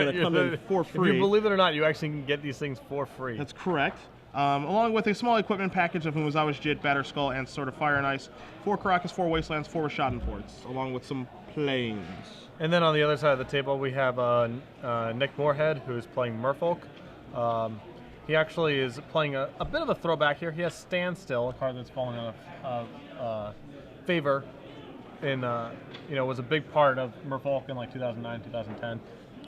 going to come in for free. If you believe it or not, you actually can get these things for free. That's correct. Along with a small equipment package of Umuzawa's Jit, Batterskull, and Sword of Fire and Ice, 4 Caracas, 4 Wastelands, 4 Schadenports, along with some planes. And then on the other side of the table, we have Nick Morehead, who is playing Merfolk. He actually is playing a bit of a throwback here. He has Standstill, a card that's fallen out of favor in, was a big part of Merfolk in like 2009, 2010.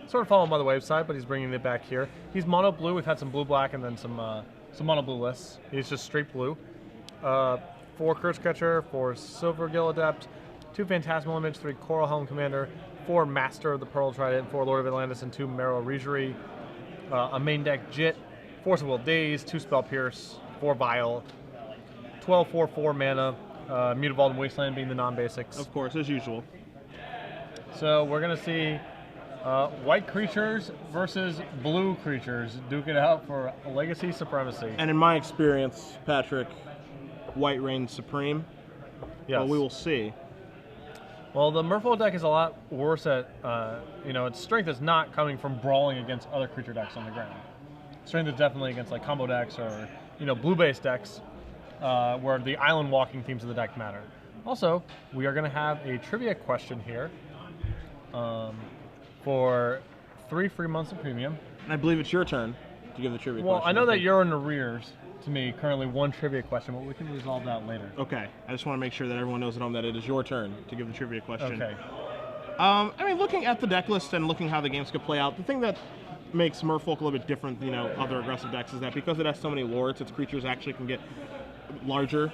Sort of fallen by the wayside, but he's bringing it back here. He's mono blue. We've had some blue black and then some mono blue lists. He's just straight blue. 4 Curse Catcher, 4 Silver Gill Adept, 2 Phantasmal Image, 3 Coral Helm Commander, 4 Master of the Pearl Trident, 4 Lord of Atlantis, and 2 Marrow Regery. A main deck Jit, Force of Will Daze, 2 Spell Pierce, 4 Vial, 12/4/4 mana, Mutavault and Wasteland being the non-basics. Of course, as usual. So we're going to see white creatures versus blue creatures duke it out for legacy supremacy. And in my experience, Patrick, white reigns supreme. Yes. But we will see. Well, the Merfolk deck is a lot worse at, its strength is not coming from brawling against other creature decks on the ground. Strength is definitely against like combo decks or, blue-based decks where the island walking themes of the deck matter. Also, we are going to have a trivia question here for 3 free months of premium. And I believe it's your turn to give the trivia question. Well, I know that you're in arrears to me, currently 1 trivia question, but we can resolve that later. Okay. I just want to make sure that everyone knows at home that it is your turn to give the trivia question. Okay. Looking at the deck list and looking how the games could play out, the thing that makes Merfolk a little bit different than, other aggressive decks is that because it has so many lords, its creatures actually can get larger.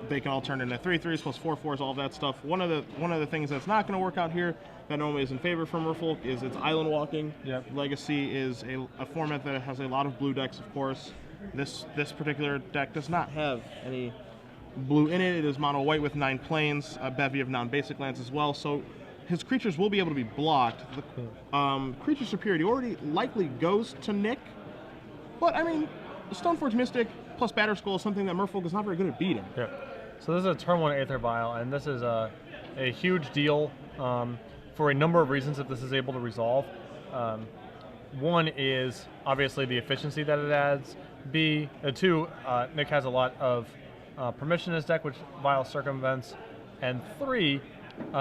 They can all turn into 3/3s plus 4/4s, all of that stuff. One of the things that's not going to work out here that normally is in favor for Merfolk is its island walking. Yep. Legacy is a format that has a lot of blue decks, of course. This particular deck does not have any blue in it. It is mono white with 9 planes, a bevy of non-basic lands as well. So his creatures will be able to be blocked. The creature superiority likely goes to Nick, but Stoneforge Mystic plus Batterskull is something that Merfolk is not very good at beating. Yeah. So this is a turn 1 Aether Vial, and this is a huge deal for a number of reasons if this is able to resolve. One is obviously the efficiency that it adds. Two, Nick has a lot of permission in his deck, which Vial circumvents. And 3,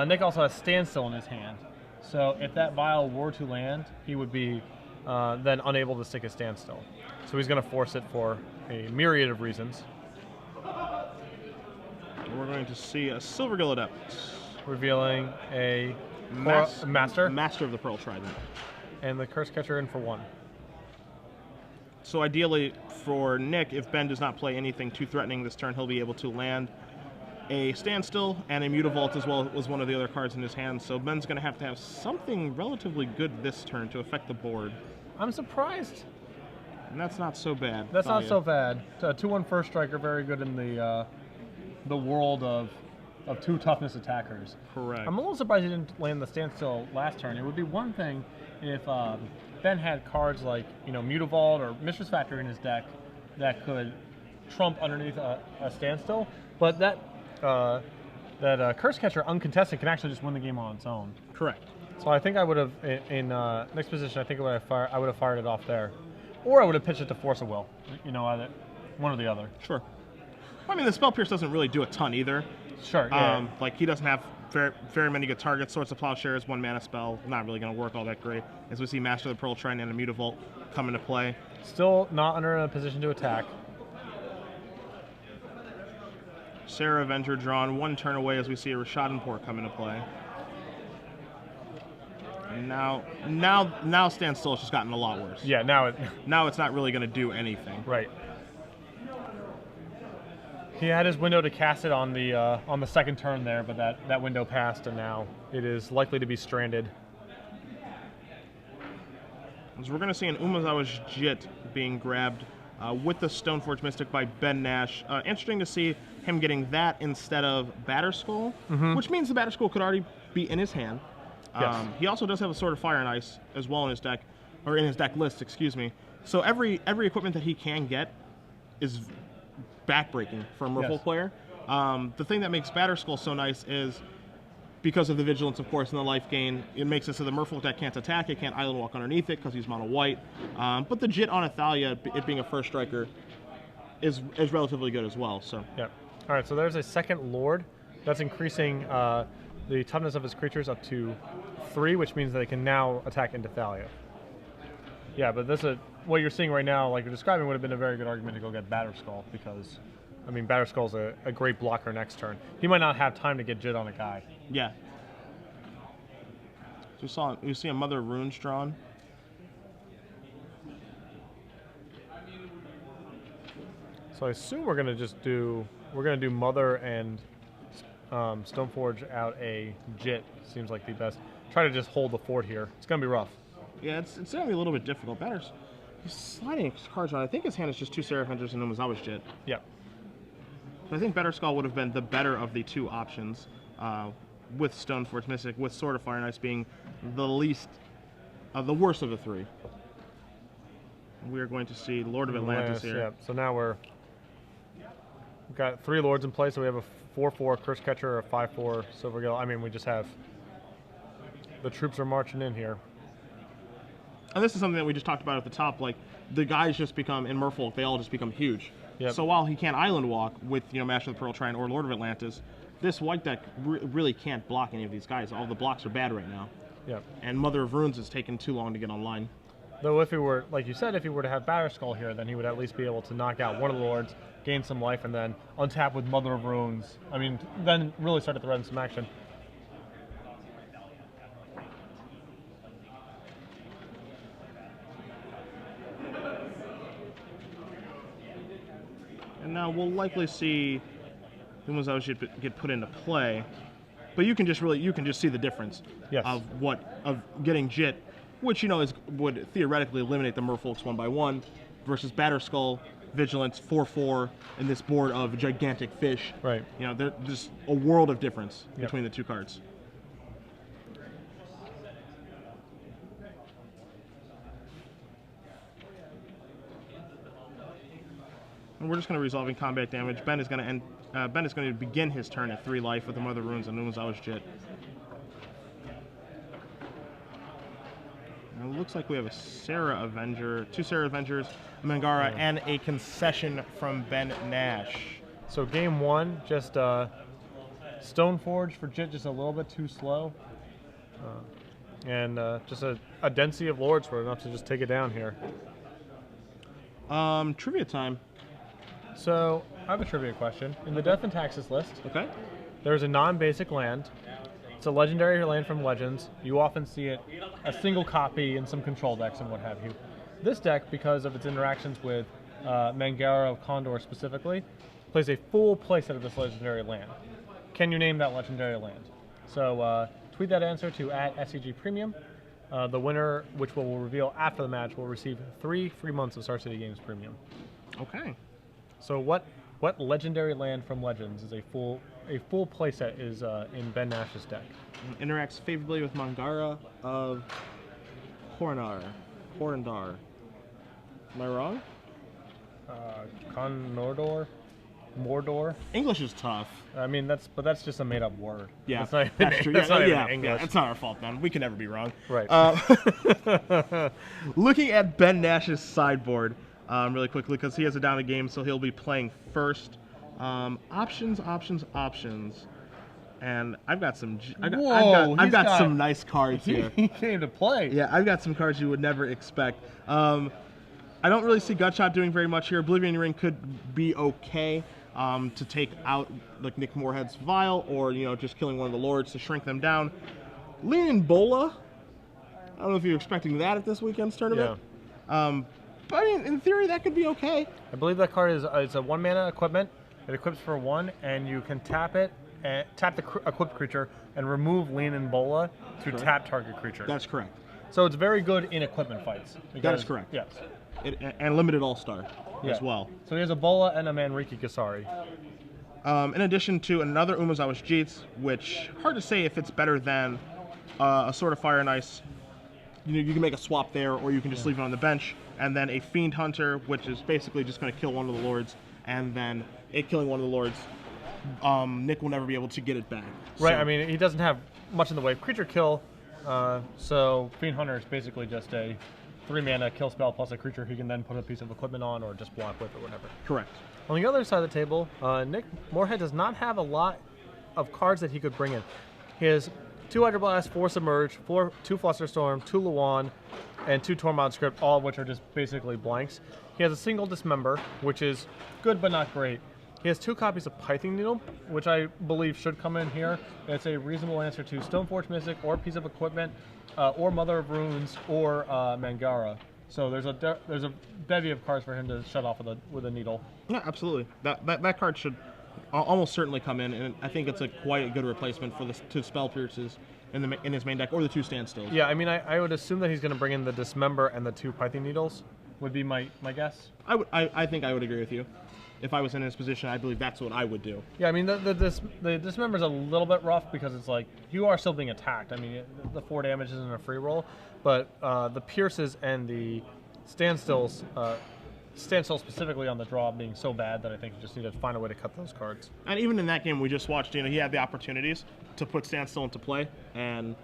Nick also has Standstill in his hand. So if that Vial were to land, he would be then unable to stick a Standstill. So he's going to force it for a myriad of reasons. We're going to see a Silver Gill Adept. Revealing a Master. Master of the Pearl Trident. And the Curse Catcher in for 1. So ideally for Nick, if Ben does not play anything too threatening this turn, he'll be able to land a Standstill and a Mutavault as well as one of the other cards in his hand. So Ben's going to have something relatively good this turn to affect the board. I'm surprised. And that's not so bad. That's not so bad. 2/1 First Striker, very good in the world of 2 toughness attackers. Correct. I'm a little surprised he didn't land the Standstill last turn. It would be one thing if Ben had cards like Mutavault or Mistress Factory in his deck that could trump underneath a Standstill, but that Curse Catcher uncontested can actually just win the game on its own. Correct. So I think I would have in next position. I think I would have fired it off there, or I would have pitched it to Force of Will. Either one or the other. Sure. The Spell Pierce doesn't really do a ton either. Sure. Yeah. He doesn't have very many good targets. Swords of Plowshare is 1 mana spell. Not really going to work all that great. As we see Master of the Pearl Trident and a Mutavault come into play. Still not under a position to attack. Sarah Avenger drawn 1 turn away as we see a Schadenports come into play. And now Standstill has just gotten a lot worse. Yeah, now it's not really going to do anything. Right. He had his window to cast it on the second turn there, but that window passed, and now it is likely to be stranded. So we're going to see an Umuzawa's Jit being grabbed with the Stoneforge Mystic by Ben Nash. Interesting to see him getting that instead of Batterskull, which means the Batterskull could already be in his hand. Yes. He also does have a Sword of Fire and Ice as well in his deck, or in his deck list, excuse me. So every equipment that he can get is backbreaking for a Merfolk player. The thing that makes Batterskull so nice is because of the vigilance, of course, and the life gain, it makes it so the Merfolk deck can't attack, it can't Island Walk underneath it because he's mono white. But the Jit on Athalia, it being a first striker, is relatively good as well. So yeah. All right, so there's a second Lord. That's increasing the toughness of his creatures up to 3, which means that they can now attack into Thalia. Yeah, but this is what you're seeing right now, like you're describing, would have been a very good argument to go get Batterskull because, I mean, Batterskull's a great blocker next turn. He might not have time to get Jit on a guy. yeah. So you see a Mother of Runes drawn. So I assume we're gonna just do Mother and Stoneforge out a Jit. Seems like the best. Try to just hold the fort here. It's gonna be rough. Yeah, it's gonna be a little bit difficult. He's sliding his cards around. I think his hand is just 2 Seraph Vengers and Umazawa's Jit. Yeah. I think Batterskull would have been the better of the 2 options, with Stoneforge Mystic, with Sword of Fire and Ice being the least, the worst of the 3. We are going to see Lord of Atlantis here. Yeah. So now we've got 3 Lords in play. So we have a 4/4 Curse Catcher, a 5/4 Silvergill. I mean, we just have the troops are marching in here. And this is something that we just talked about at the top. Like, the guys just become, in Merfolk, they all just become huge. Yep. So while he can't Island Walk with, Master of the Pearl Trine or Lord of Atlantis, this white deck really can't block any of these guys. All the blocks are bad right now. Yep. And Mother of Runes is taking too long to get online. Though if he were, like you said, if he were to have Batterskull here, then he would at least be able to knock out one of the Lords, gain some life, and then untap with Mother of Runes. I mean, then really start to threaten some action. And now we'll likely see Umazawa should get put into play, but you can just see the difference Yes. of getting Jit, which would theoretically eliminate the Merfolks 1 by 1, versus Batterskull, Vigilance, 4/4, and this board of gigantic fish. Right. There's just a world of difference Yep. between the 2 cards. And we're just going to resolving combat damage. Ben is going to begin his turn at 3 life with the Mother Runes and Umazawa's Jit. And it looks like we have a Serra Avenger, 2 Serra Avengers, a Mangara, and a concession from Ben Nash. So game 1, just Stoneforge for Jit, just a little bit too slow. And just a density of Lords for enough to just take it down here. Trivia time. So, I have a trivia question. In the Death and Taxes list, Okay. there's a non-basic land. It's a legendary land from Legends. You often see it a single copy in some control decks and what have you. This deck, because of its interactions with Mangara of Condor specifically, plays a full playset of this legendary land. Can you name that legendary land? So, tweet that answer to @SCG Premium. The winner, which we'll reveal after the match, will receive 3 free months of Star City Games Premium. Okay. So what legendary land from Legends is a full playset is in Ben Nash's deck? Interacts favorably with Mangara of Horindar. Am I wrong? Mordor. English is tough. I mean that's just a made up word. Yeah, that's not even, that's true. That's not even English. Yeah, it's not our fault, man. We can never be wrong. Right. Looking at Ben Nash's sideboard really quickly, because he has a down a game, so he'll be playing first. Options. And I've got some. I've got some nice cards here. He came to play. Yeah, I've got some cards you would never expect. I don't really see Gutshot doing very much here. Oblivion Ring could be okay to take out like Nick Morehead's Vial, or just killing one of the Lords to shrink them down. Leanin' Bola. I don't know if you're expecting that at this weekend's tournament. Yeah. But I mean, in theory, that could be okay. I believe that card is it's a 1 mana equipment. It equips for 1, and you can tap it, tap the equipped creature, and remove Leanin' Bola to tap target creature. That's correct. So it's very good in equipment fights. That is correct. Yes. And limited All-Star as well. So he has a Bola and a Manriki Kasari. In addition to another Umazawa's Jeets, which hard to say if it's better than a Sword of Fire and Ice. You can make a swap there, or you can just leave it on the bench. And then a Fiend Hunter, which is basically just going to kill one of the Lords, and then it killing one of the Lords, Nick will never be able to get it back. Right. So, I mean, he doesn't have much in the way of creature kill. So Fiend Hunter is basically just a 3-mana kill spell plus a creature he can then put a piece of equipment on or just block with or whatever. Correct. On the other side of the table, Nick Morehead does not have a lot of cards that he could bring in. He has 2 Hydroblast, 4 Submerge, 2 Flusterstorm, 2 Luan, and 2 Tormod Script, all of which are just basically blanks. He has a single Dismember, which is good but not great. He has 2 copies of Pithing Needle, which I believe should come in here. It's a reasonable answer to Stoneforge Mystic or piece of equipment, or Mother of Runes, or Mangara. So there's a bevy of cards for him to shut off with a needle. Yeah, absolutely. That card should almost certainly come in, and I think it's quite a good replacement for the 2 Spell Pierces in his main deck, or the 2 Standstills. Yeah, I mean, I would assume that he's going to bring in the Dismember and the 2 Pithing Needles, would be my guess. I think I would agree with you. If I was in his position, I believe that's what I would do. Yeah, I mean, the Dismember's a little bit rough because it's like, you are still being attacked. I mean, the 4 damage isn't a free roll, but the Pierces and the Standstills, Standstill specifically on the draw being so bad that I think you just need to find a way to cut those cards. And even in that game we just watched, he had the opportunities to put Standstill into play, and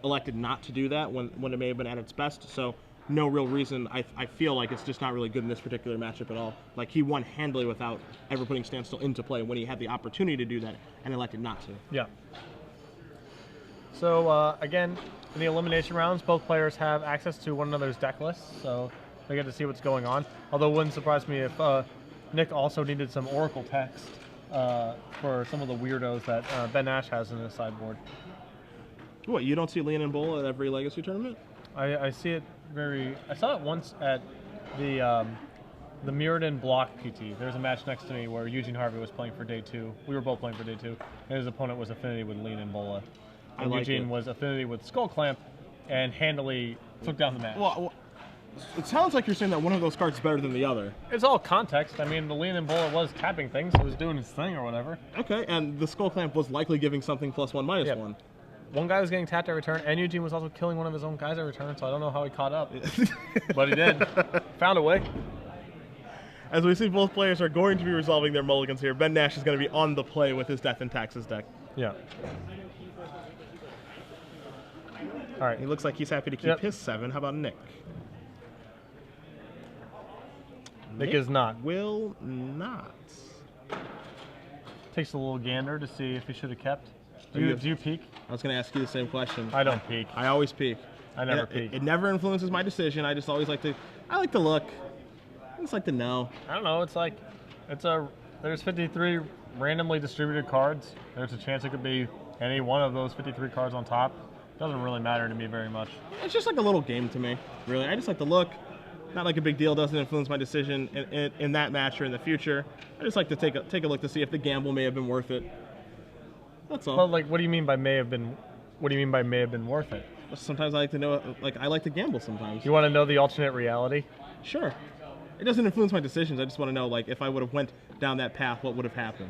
elected not to do that when it may have been at its best. So no real reason. I feel like it's just not really good in this particular matchup at all. Like, he won handily without ever putting Standstill into play when he had the opportunity to do that and elected not to. Yeah. So again, in the elimination rounds, both players have access to one another's deck lists, so they get to see what's going on. Although it wouldn't surprise me if Nick also needed some Oracle text for some of the weirdos that Ben Nash has in his sideboard. What, you don't see Lean and Bowl at every Legacy tournament? I see it I saw it once at the Mirrodin Block PT. There's a match next to me where Eugene Harvey was playing for day 2. We were both playing for day 2, and his opponent was Affinity with Lean and Bola. And Eugene was Affinity with Skull Clamp and handily took down the match. Well, it sounds like you're saying that one of those cards is better than the other. It's all context. I mean, the Lean and Bola was tapping things, it was doing its thing or whatever. Okay, and the Skull Clamp was likely giving something +1/-1. One guy was getting tapped every turn, and Eugene was also killing one of his own guys every turn, so I don't know how he caught up. But he did. Found a way. As we see, both players are going to be resolving their mulligans here. Ben Nash is going to be on the play with his Death and Taxes deck. Yeah. All right. He looks like he's happy to keep his 7. How about Nick? Nick is not. Will not. Takes a little gander to see if he should have kept. Do you peek? I was going to ask you the same question. I don't peek. I always peek. I never peek. It never influences my decision. I just always like to look. I just like to know. I don't know. It's like, there's 53 randomly distributed cards. There's a chance it could be any one of those 53 cards on top. Doesn't really matter to me very much. It's just like a little game to me, really. I just like to look. Not like a big deal. Doesn't influence my decision in that match or in the future. I just like to take a look to see if the gamble may have been worth it. That's all. Well, like, what do you mean by may have been worth it? Sometimes I like to know. Like, I like to gamble sometimes. You want to know the alternate reality? Sure. It doesn't influence my decisions. I just want to know, like, if I would have went down that path, what would have happened?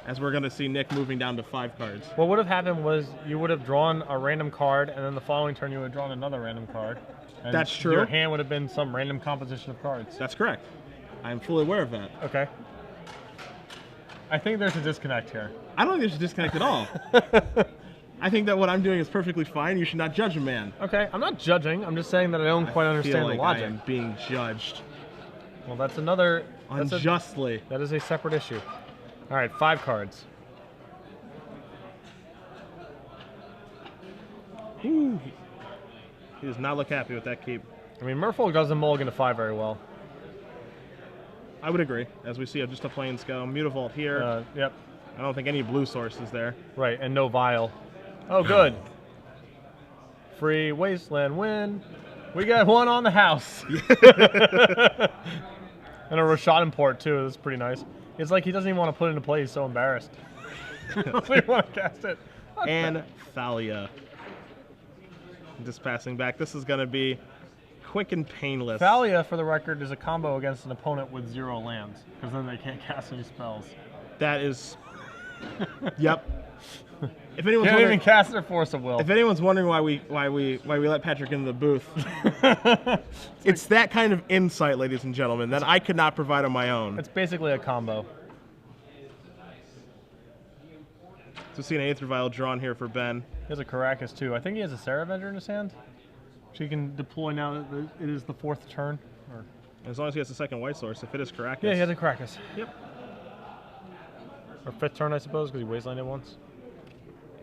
As we're going to see Nick moving down to 5 cards. What would have happened was you would have drawn a random card, and then the following turn you would have drawn another random card. And that's true. Your hand would have been some random composition of cards. That's correct. I'm fully aware of that. Okay. I think there's a disconnect here. I don't think there's a disconnect at all. I think that what I'm doing is perfectly fine. You should not judge a man. Okay, I'm not judging. I'm just saying that I don't quite understand the logic. I am being judged. Well, that's another... Unjustly. That is a separate issue. All right, 5 cards. Ooh. He does not look happy with that keep. I mean, Merfolk doesn't mulligan to 5 very well. I would agree. As we see just a Plains go. Mutavault here. Yep. I don't think any blue source is there. Right, and no Vial. Oh, good. Free Wasteland win. We got one on the house. And a Rashad Port too. That's pretty nice. It's like he doesn't even want to put it into play. He's so embarrassed. He doesn't even want to cast it. And Thalia. Just passing back. This is going to be quick and painless. Thalia, for the record, is a combo against an opponent with 0 lands, because then they can't cast any spells. That is... Yep. If anyone's can't even cast their Force of Will. If anyone's wondering why we let Patrick into the booth, it's that kind of insight, ladies and gentlemen, that I could not provide on my own. It's basically a combo. So see an Aether Vial drawn here for Ben. He has a Caracas too. I think he has a Sarah Avenger in his hand. So he can deploy now that it is the 4th turn. Or As long as he has the 2nd white source, if it is Caracas. yeah, he has a Caracas. Yep. Or 5th turn, I suppose, because he wastelanded once.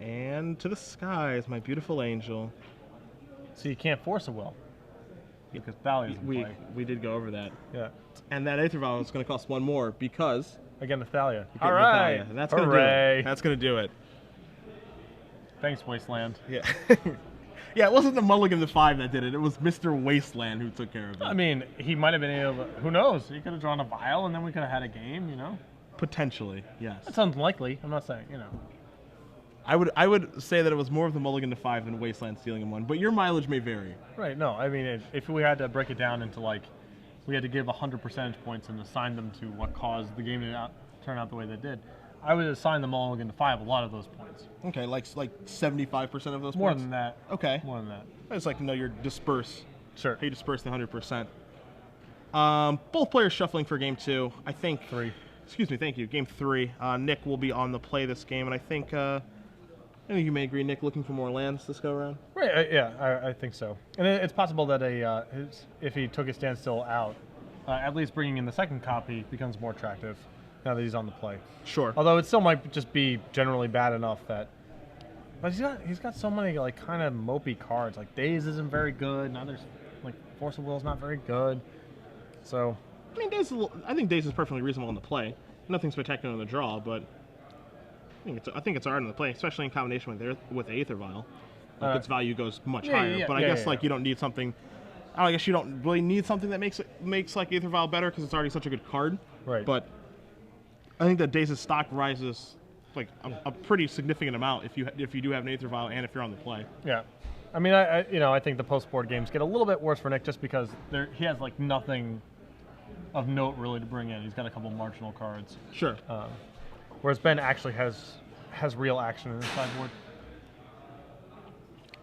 And to the skies, my beautiful angel. So you can't force a will. Because Thalia's in play. We did go over that. Yeah. And that Aether Vial is going to cost 1 more because... Again, the Thalia. All right. And that's going to do it. That's going to do it. Thanks, Wasteland. Yeah. Yeah, it wasn't the Mulligan the 5 that did it. It was Mr. Wasteland who took care of it. I mean, he might have been able to... Who knows? He could have drawn a vial and then we could have had a game, you know? Potentially, yes. That's unlikely. I'm not saying, you know. I would say that it was more of the Mulligan to 5 than Wasteland stealing him 1, but your mileage may vary. Right, no. I mean, if we had to break it down into, like, we had to give 100 percentage points and assign them to what caused the game to turn out the way they did, I would assign the Mulligan to 5 a lot of those points. Okay, like 75% of those More points? than that. Okay. More than that. I just like to know your disperse. Sure. How you disperse the 100%. Both players shuffling for game 2. I think... 3. Excuse me, thank you. Game 3. Nick will be on the play this game, and I think you may agree, Nick, looking for more lands this go around. Right, yeah, I think so. And it's possible that if he took his standstill out, at least bringing in the 2nd copy becomes more attractive now that he's on the play. Sure. Although it still might just be generally bad enough that... But he's got so many, like, kind of mopey cards. Like, Daze isn't very good. Now there's, like, Force of Will's not very good. So... I mean, I think Daze is perfectly reasonable in the play. Nothing spectacular in the draw, but I think it's alright in the play, especially in combination with Aether Vial. Like, its value goes much higher. But I guess like you don't need something. I guess you don't really need something that makes like Aether Vial better because it's already such a good card. Right. But I think that Daze's stock rises like a pretty significant amount if you do have an Aether Vial and if you're on the play. Yeah. I mean, I think the post-board games get a little bit worse for Nick just because he has like nothing of note really to bring in. He's got a couple marginal cards. Sure. Whereas Ben actually has real action in his sideboard.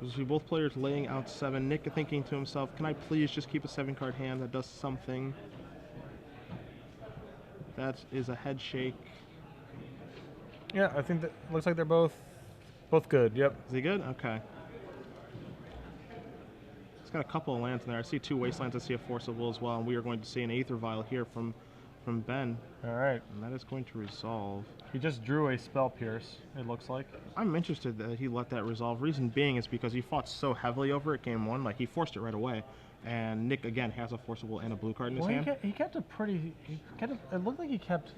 We see both players laying out 7. Nick thinking to himself, can I please just keep a 7-card hand that does something? That is a head shake. Yeah, I think that looks like they're both good. Yep. Is he good? Okay. It's got a couple of lands in there. I see 2 Wastelands. I see a Force of Will as well. And we are going to see an Aether Vial here from Ben. All right. And that is going to resolve. He just drew a Spell Pierce, it looks like. I'm interested that he let that resolve. Reason being is because he fought so heavily over it game 1. Like, he forced it right away. And Nick, again, has a Force of Will and a blue card in his hand. He kept a pretty... it looked like he kept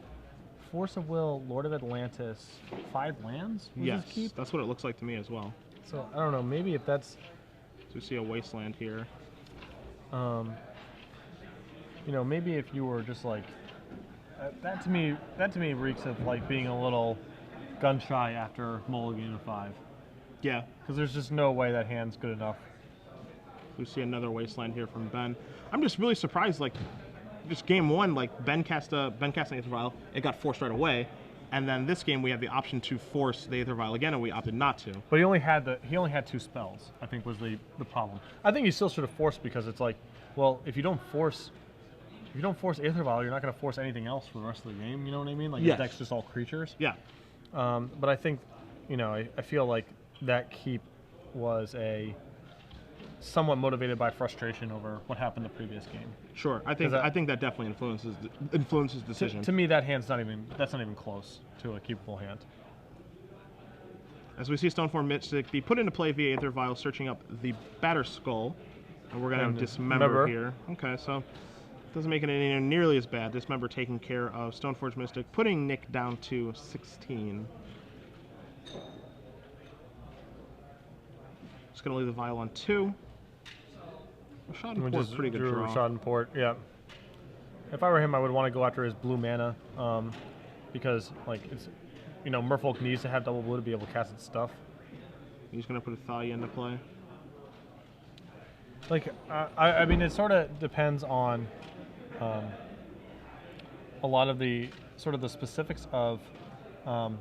Force of Will, Lord of Atlantis, 5 lands? Yes, that's what it looks like to me as well. So, I don't know, maybe if that's... So we see a Wasteland here. You know, maybe if you were just like... that to me reeks of like being a little gun shy after Mulligan 5. Yeah. Because there's just no way that hand's good enough. We see another Wasteland here from Ben. I'm just really surprised, like, just game 1, like, Ben cast an Aether Vial, it got forced right away, and then this game we have the option to force the Aether Vial again, and we opted not to. But he only had 2 spells, I think was the problem. I think he still should have forced because it's like, well, if you don't force Aether Vial, you're not going to force anything else for the rest of the game, you know what I mean? Like, yes. The deck's just all creatures. Yeah. But I think, you know, I feel like that keep was somewhat motivated by frustration over what happened the previous game. Sure, I think that definitely influences decision. To me, that hand's not even close to a keepable hand. As we see Stoneform Mystic be put into play via Aether Vial, searching up the Batter Skull, and we're going to dismember here. Okay, so doesn't make it any nearly as bad. Dismember taking care of Stoneforge Mystic, putting Nick down to 16. Just going to leave the Vial on 2. Schadenport's pretty good draw. Schadenport, yeah. If I were him, I would want to go after his blue mana, because like it's, you know, Merfolk needs to have double blue to be able to cast its stuff. He's gonna put a Thalia into play. Like, I mean, it sort of depends on a lot of the sort of the specifics of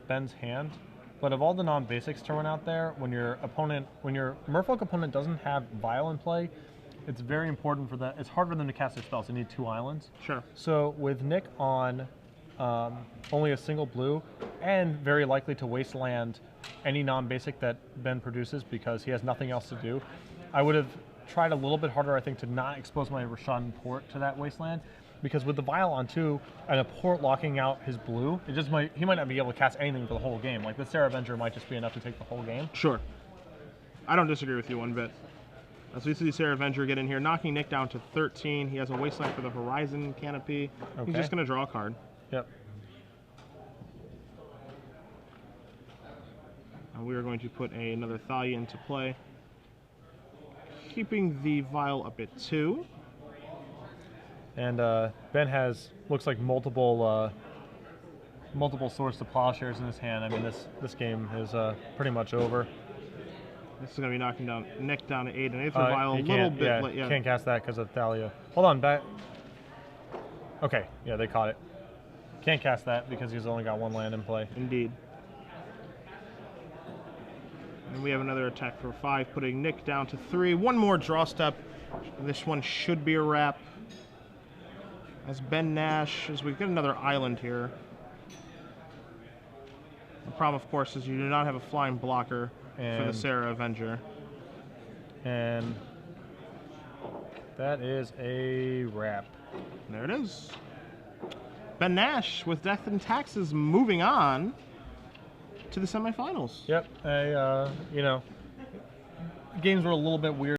Ben's hand. But of all the non-basics thrown out there, when your Merfolk opponent doesn't have Vial in play, it's very important for that. It's hard for them to cast their spells. They need 2 islands. Sure. So with Nick on only a single blue, and very likely to wasteland any non-basic that Ben produces because he has nothing else to do. I would have tried a little bit harder, I think, to not expose my Roshan Port to that wasteland, because with the Vial on 2 and a Port locking out his blue, he might not be able to cast anything for the whole game. Like the Sarah Avenger might just be enough to take the whole game. Sure. I don't disagree with you one bit. As we see Sarah Avenger get in here, knocking Nick down to 13. He has a wasteland for the Horizon Canopy. Okay. He's just going to draw a card. Yep. And we are going to put another Thalia into play, keeping the Vial up at 2. And Ben looks like multiple Swords to Plowshares in his hand. I mean, this game is pretty much over. This is going to be knocking down Nick down to 8, and 8 for Vial a little bit late. Yeah, can't cast that because of Thalia. Hold on, back. Okay, yeah, they caught it. Can't cast that because he's only got 1 land in play. Indeed. And we have another attack for 5, putting Nick down to 3. One more draw step. This one should be a wrap. As Ben Nash, as we get another island here. The problem, of course, is you do not have a flying blocker for the Sarah Avenger. And that is a wrap. There it is. Ben Nash with Death and Taxes moving on to the semifinals. Yep. You know, games were a little bit weird.